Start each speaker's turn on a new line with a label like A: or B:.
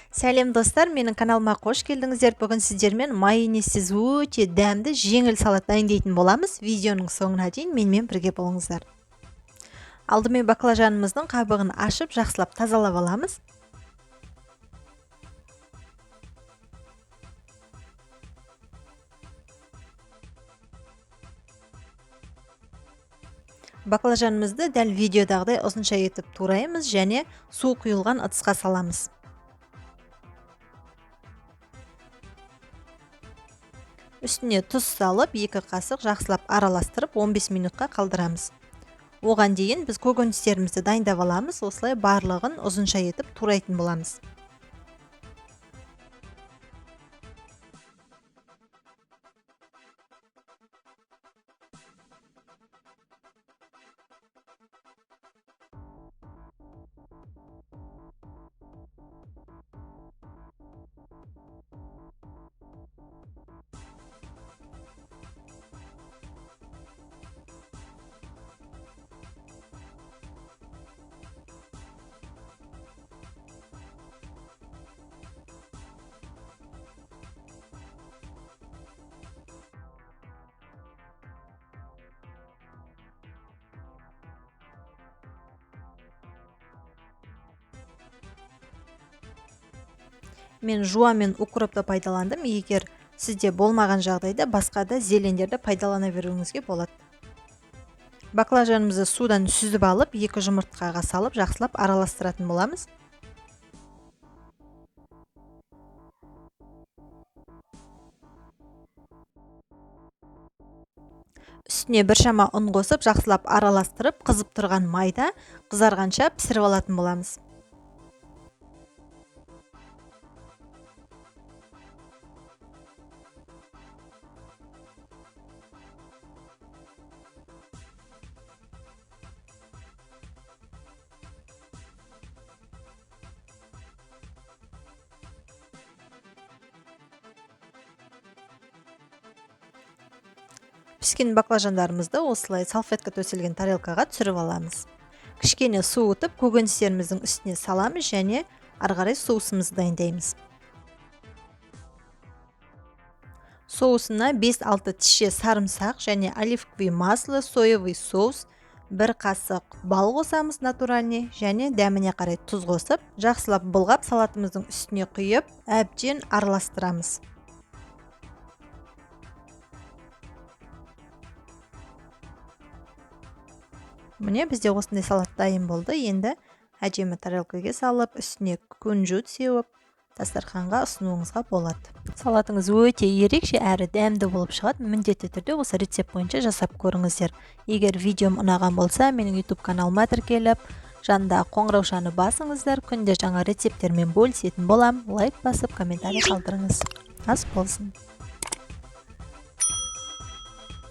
A: Сәлем достар, менің каналыма қош келдіңіздер. Бүгін сіздермен майонезсіз өте дәмді, жеңіл салат дайындайтын боламыз. Видеоның соңына дейін менімен бірге болыңыздар. Алдымен баклажанымыздың қабығын ашып, жақсылап тазалап аламыз. Баклажанымызды дәл видеодағыдай ұзынша етіп тураймыз және су құйылған ыдысқа саламыз. Үстіне тұз салып, 2 қасық жақсылап араластырып 15 минутқа қалдырамыз. Оған дейін біз көкөністерімізді дайындап аламыз, осылай барлығын ұзынша етіп турайтын боламыз. Мен жуа мен укропты пайдаландым. Егер сізде болмаған жағдайда басқа да зелендерді пайдалана беруіңізге болады. Баклажанымызды судан сүзіп алып, 2 жұмыртқаға салып, жақсылап араластыратын боламыз. Үстіне біршама ұн қосып, жақсылап араластырып, қызып тұрған майда қызарғанша пісіріп алатын боламыз. Піскен баклажандарымызды осылай салфетка төселген тарелкаға түсіріп аламыз. Кішкене суытып, көкөністеріміздің үстіне саламыз және ары қарай соусымызды дайындаймыз. Соусына 5-6 тіше сарымсақ және оливковый масло, соевый соус, 1 қасық бал қосамыз натуральный және дәміне қарай тұз қосып, жақсылап былғап салатымыздың үстіне құйып, әбден араластырамыз. Міне бізде осындай салат дайын болды. Енді әдемі тарелкаға салып, үстіне күнжіт сеуіп, дастарханға ұсынуыңызға болады. Салатыңыз өте ерекше әрі дәмді болып шығады. Міндетті түрде осы рецепт бойынша жасап көріңіздер. Егер видеом ұнаған болса, менің YouTube каналыма тіркеліп, жанында қоңыраушаны басыңыздар. Күнде жаңа рецепттермен бөлісетін болам. Лайк басып, комментарий қалдырыңыз. Ас болсын.